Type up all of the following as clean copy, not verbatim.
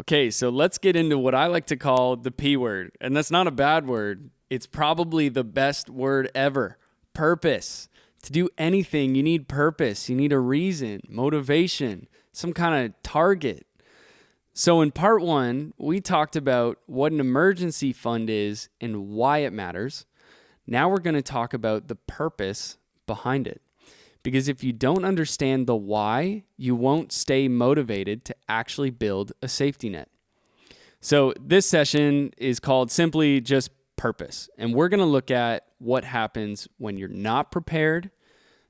Okay, so let's get into what I like to call the P word. And that's not a bad word. It's probably the best word ever. Purpose. To do anything, you need purpose. You need a reason, motivation, some kind of target. So in part one, we talked about what an emergency fund is and why it matters. Now we're going to talk about the purpose behind it. Because if you don't understand the why, you won't stay motivated to actually build a safety net. So this session is called simply just purpose. And we're going to look at what happens when you're not prepared,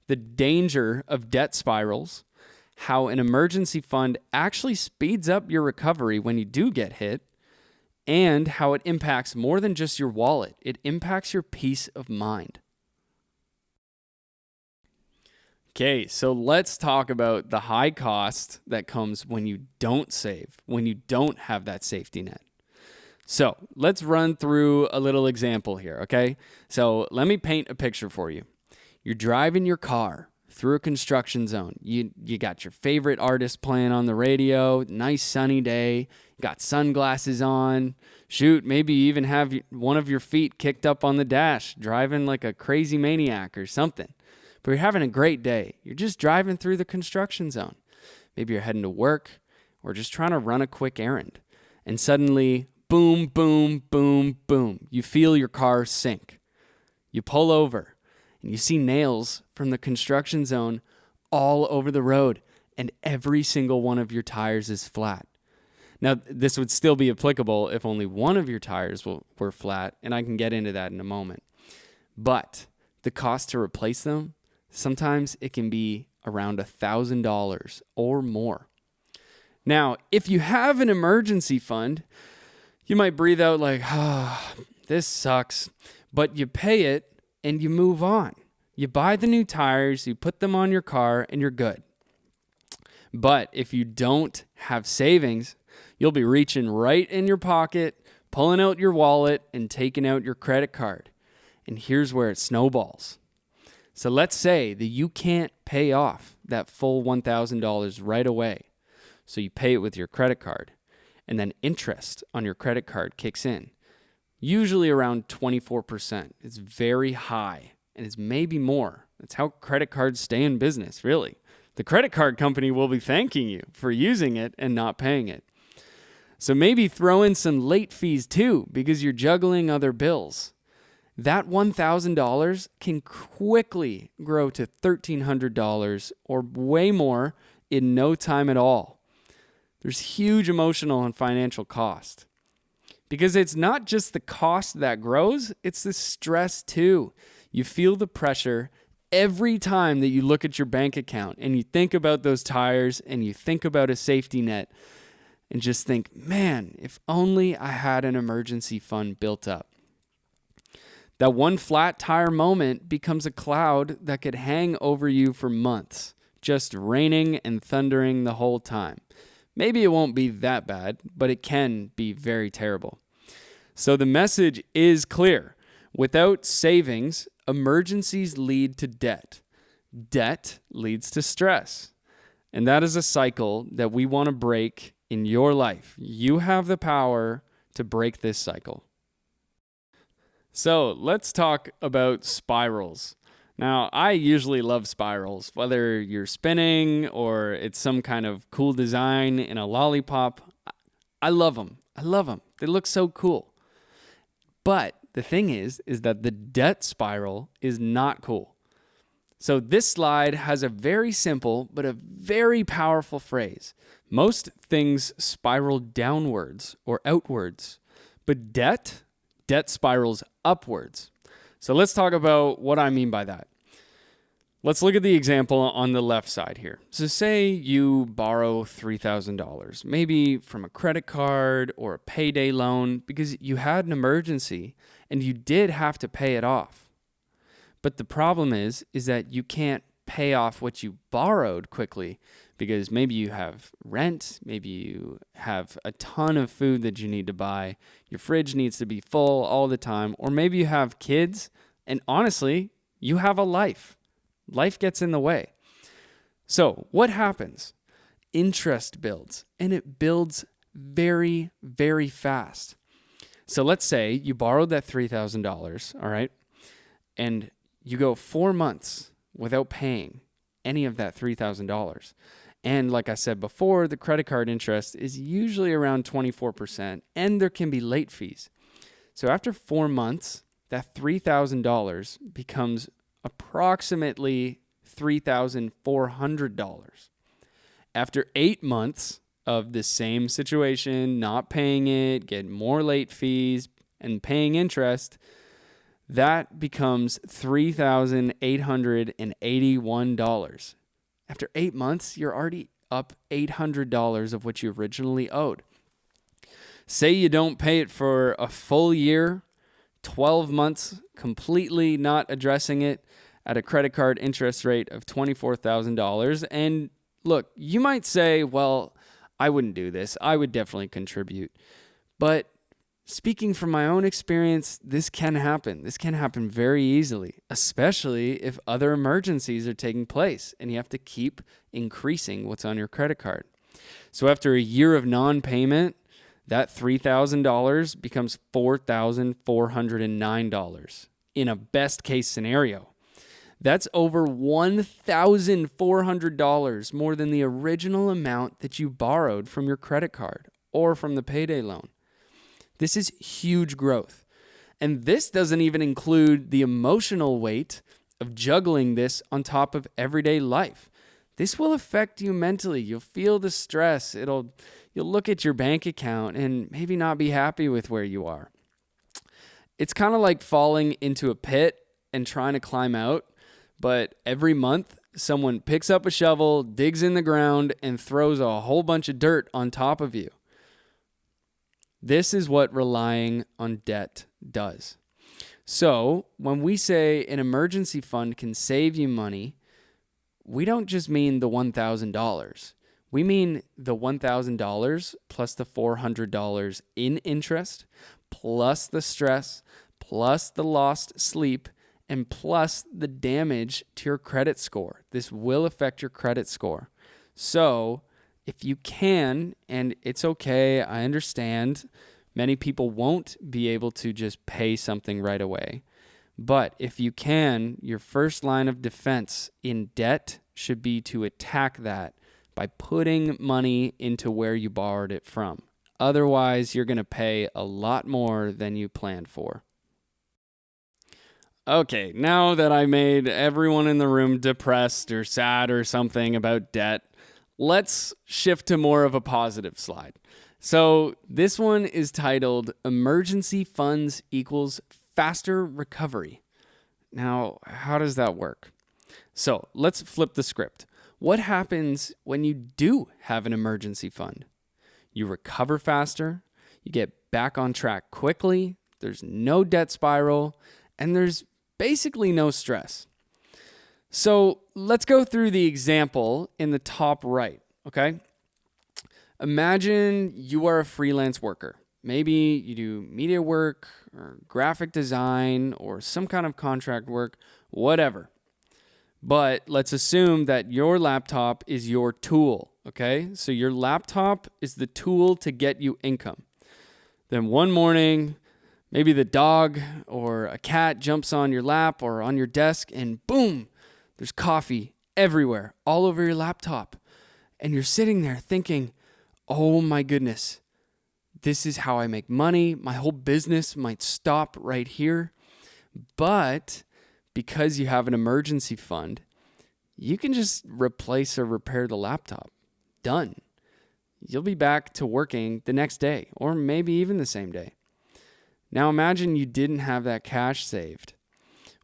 the danger of debt spirals, how an emergency fund actually speeds up your recovery when you do get hit, and how it impacts more than just your wallet. It impacts your peace of mind. Okay, so let's talk about the high cost that comes when you don't save, when you don't have that safety net. So let's run through a little example here, okay? So let me paint a picture for you. You're driving your car through a construction zone. You got your favorite artist playing on the radio, nice sunny day, you got sunglasses on. Shoot, maybe you even have one of your feet kicked up on the dash, driving like a crazy maniac or something. But you're having a great day. You're just driving through the construction zone. Maybe you're heading to work or just trying to run a quick errand. And suddenly, boom, boom, boom, boom. You feel your car sink. You pull over and you see nails from the construction zone all over the road. And every single one of your tires is flat. Now, this would still be applicable if only one of your tires were flat. And I can get into that in a moment. But the cost to replace them, sometimes it can be around $1,000 or more. Now, if you have an emergency fund, you might breathe out like, this sucks. But you pay it and you move on. You buy the new tires, you put them on your car, and you're good. But if you don't have savings, you'll be reaching right in your pocket, pulling out your wallet, and taking out your credit card. And here's where it snowballs. So let's say that you can't pay off that full $1,000 right away. So you pay it with your credit card, and then interest on your credit card kicks in, usually around 24%. It's very high, and it's maybe more. That's how credit cards stay in business, really. The credit card company will be thanking you for using it and not paying it. So maybe throw in some late fees too, because you're juggling other bills. That $1,000 can quickly grow to $1,300 or way more in no time at all. There's huge emotional and financial cost. Because it's not just the cost that grows, it's the stress too. You feel the pressure every time that you look at your bank account and you think about those tires and you think about a safety net and just think, man, if only I had an emergency fund built up. That one flat tire moment becomes a cloud that could hang over you for months, just raining and thundering the whole time. Maybe it won't be that bad, but it can be very terrible. So the message is clear. Without savings, emergencies lead to debt. Debt leads to stress. And that is a cycle that we want to break in your life. You have the power to break this cycle. So let's talk about spirals. Now, I usually love spirals, whether you're spinning or it's some kind of cool design in a lollipop. I love them. They look so cool. But the thing is that the debt spiral is not cool. So this slide has a very simple but a very powerful phrase. Most things spiral downwards or outwards, but debt spirals upwards. So let's talk about what I mean by that. Let's look at the example on the left side here. So say you borrow $3,000, maybe from a credit card or a payday loan because you had an emergency and you did have to pay it off. But the problem is that you can't pay off what you borrowed quickly because maybe you have rent, maybe you have a ton of food that you need to buy, your fridge needs to be full all the time, or maybe you have kids, and honestly, you have a life. Life gets in the way. So what happens? Interest builds, and it builds very, very fast. So let's say you borrowed that $3,000, all right, and you go 4 months without paying any of that $3,000. And like I said before, the credit card interest is usually around 24%, and there can be late fees. So after 4 months, that $3,000 becomes approximately $3,400. After 8 months of the same situation, not paying it, getting more late fees, and paying interest, that becomes $3,881. After 8 months, you're already up $800 of what you originally owed. Say you don't pay it for a full year, 12 months, completely not addressing it at a credit card interest rate of $24,000. And look, you might say, well, I wouldn't do this. I would definitely contribute. But speaking from my own experience, this can happen. This can happen very easily, especially if other emergencies are taking place and you have to keep increasing what's on your credit card. So after a year of non-payment, that $3,000 becomes $4,409 in a best case scenario. That's over $1,400 more than the original amount that you borrowed from your credit card or from the payday loan. This is huge growth. And this doesn't even include the emotional weight of juggling this on top of everyday life. This will affect you mentally. You'll feel the stress. You'll look at your bank account and maybe not be happy with where you are. It's kind of like falling into a pit and trying to climb out, but every month someone picks up a shovel, digs in the ground, and throws a whole bunch of dirt on top of you. This is what relying on debt does. So when we say an emergency fund can save you money, we don't just mean the $1,000. We mean the $1,000 plus the $400 in interest, plus the stress, plus the lost sleep, and plus the damage to your credit score. This will affect your credit score. So if you can, and it's okay, I understand, many people won't be able to just pay something right away. But if you can, your first line of defense in debt should be to attack that by putting money into where you borrowed it from. Otherwise, you're going to pay a lot more than you planned for. Okay, now that I made everyone in the room depressed or sad or something about debt, let's shift to more of a positive slide. So this one is titled Emergency Funds Equals Faster Recovery. Now, how does that work? So let's flip the script. What happens when you do have an emergency fund? You recover faster, you get back on track quickly, there's no debt spiral, and there's basically no stress. So let's go through the example in the top right, okay? Imagine you are a freelance worker. Maybe you do media work or graphic design or some kind of contract work, whatever. But let's assume that your laptop is your tool, okay? So your laptop is the tool to get you income. Then one morning, maybe the dog or a cat jumps on your lap or on your desk and boom, there's coffee everywhere, all over your laptop. And you're sitting there thinking, oh my goodness, this is how I make money. My whole business might stop right here. But because you have an emergency fund, you can just replace or repair the laptop. Done. You'll be back to working the next day or maybe even the same day. Now imagine you didn't have that cash saved.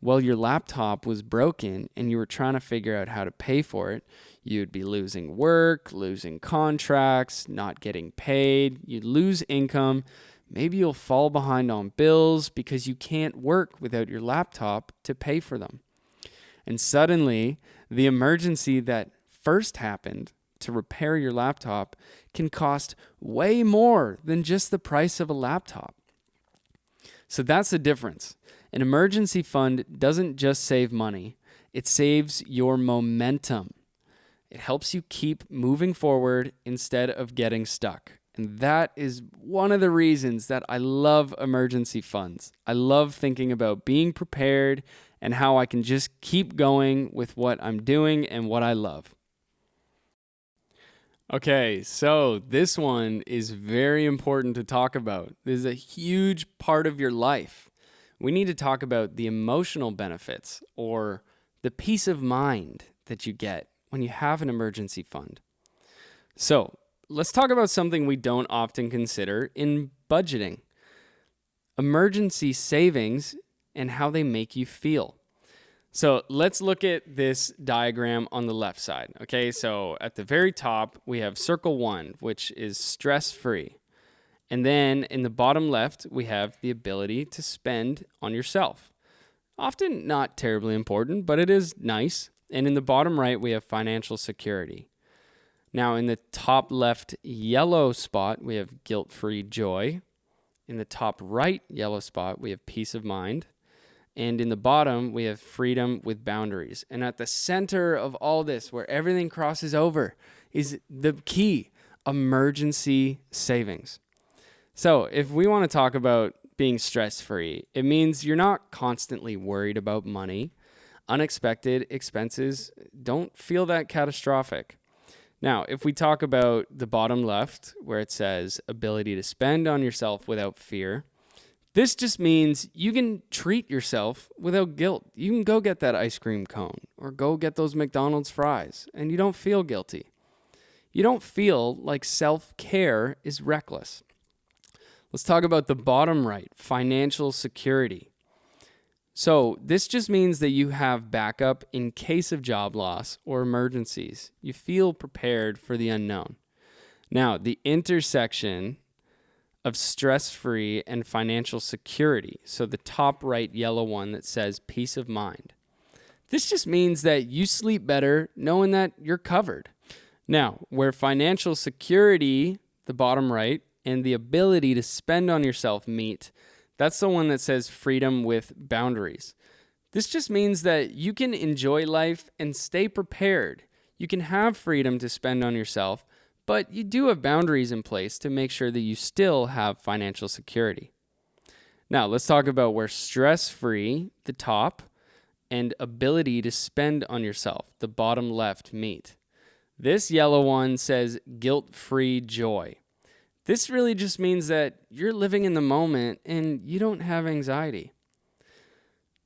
Well, your laptop was broken and you were trying to figure out how to pay for it. You'd be losing work, losing contracts, not getting paid. You'd lose income. Maybe you'll fall behind on bills because you can't work without your laptop to pay for them. And suddenly, the emergency that first happened to repair your laptop can cost way more than just the price of a laptop. So that's the difference. An emergency fund doesn't just save money, it saves your momentum. It helps you keep moving forward instead of getting stuck. And that is one of the reasons that I love emergency funds. I love thinking about being prepared and how I can just keep going with what I'm doing and what I love. Okay, so this one is very important to talk about. This is a huge part of your life. We need to talk about the emotional benefits or the peace of mind that you get when you have an emergency fund. So, let's talk about something we don't often consider in budgeting. Emergency savings and how they make you feel. So let's look at this diagram on the left side. Okay, so at the very top, we have circle 1, which is stress-free. And then in the bottom left, we have the ability to spend on yourself. Often not terribly important, but it is nice. And in the bottom right, we have financial security. Now in the top left yellow spot, we have guilt-free joy. In the top right yellow spot, we have peace of mind. And in the bottom, we have freedom with boundaries. And at the center of all this, where everything crosses over, is the key: emergency savings. So if we want to talk about being stress-free, it means you're not constantly worried about money. Unexpected expenses don't feel that catastrophic. Now, if we talk about the bottom left, where it says ability to spend on yourself without fear, this just means you can treat yourself without guilt. You can go get that ice cream cone or go get those McDonald's fries, and you don't feel guilty. You don't feel like self-care is reckless. Let's talk about the bottom right, financial security. So this just means that you have backup in case of job loss or emergencies. You feel prepared for the unknown. Now, the intersection of stress-free and financial security. So the top right yellow one that says peace of mind. This just means that you sleep better knowing that you're covered. Now, where financial security, the bottom right, and the ability to spend on yourself meet, that's the one that says freedom with boundaries. This just means that you can enjoy life and stay prepared. You can have freedom to spend on yourself, but you do have boundaries in place to make sure that you still have financial security. Now, let's talk about where stress-free, the top, and ability to spend on yourself, the bottom left, meet. This yellow one says guilt-free joy. This really just means that you're living in the moment and you don't have anxiety.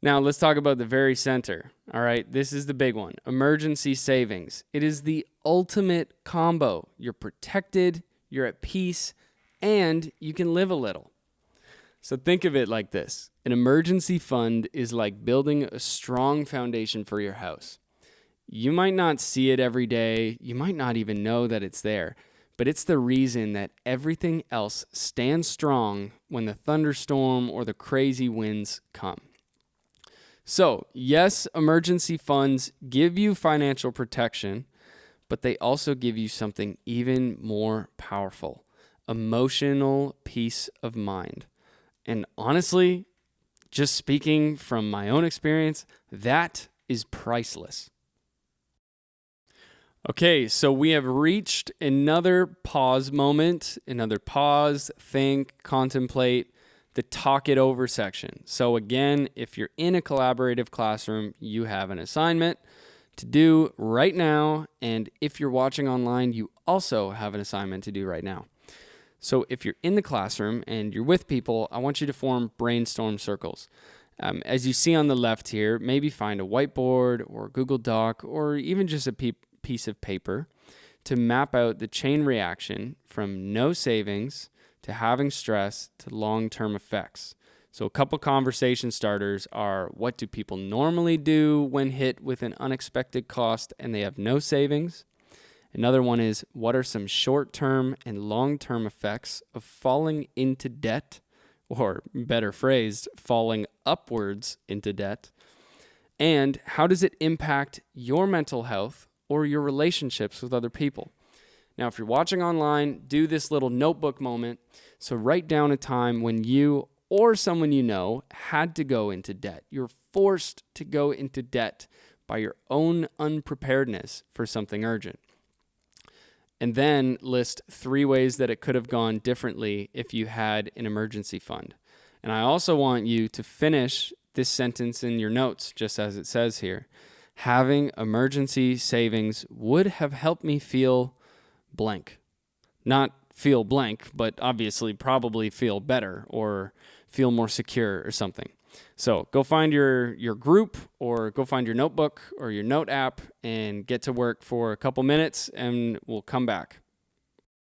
Now, let's talk about the very center. All right, this is the big one, emergency savings. It is the ultimate combo. You're protected, you're at peace, and you can live a little. So think of it like this. An emergency fund is like building a strong foundation for your house. You might not see it every day. You might not even know that it's there, but it's the reason that everything else stands strong when the thunderstorm or the crazy winds come. So, yes, emergency funds give you financial protection, but they also give you something even more powerful, emotional peace of mind. And honestly, just speaking from my own experience, that is priceless. Okay, so we have reached another pause moment, another pause, think, contemplate, the talk it over section. So again, if you're in a collaborative classroom, you have an assignment to do right now. And if you're watching online, you also have an assignment to do right now. So if you're in the classroom and you're with people, I want you to form brainstorm circles. As you see on the left here, maybe find a whiteboard or Google Doc or even just a piece of paper to map out the chain reaction from no savings to having stress to long-term effects. So a couple conversation starters are, what do people normally do when hit with an unexpected cost and they have no savings? Another one is, what are some short-term and long-term effects of falling into debt, or better phrased, falling upwards into debt? And how does it impact your mental health or your relationships with other people? Now, if you're watching online, do this little notebook moment. So write down a time when you or someone you know had to go into debt. You're forced to go into debt by your own unpreparedness for something urgent. and then list 3 ways that it could have gone differently if you had an emergency fund. And I also want you to finish this sentence in your notes, just as it says here. Having emergency savings would have helped me feel blank. Not feel blank, but obviously probably feel better or feel more secure or something. So go find your group, or go find your notebook or your note app and get to work for a couple minutes, and we'll come back.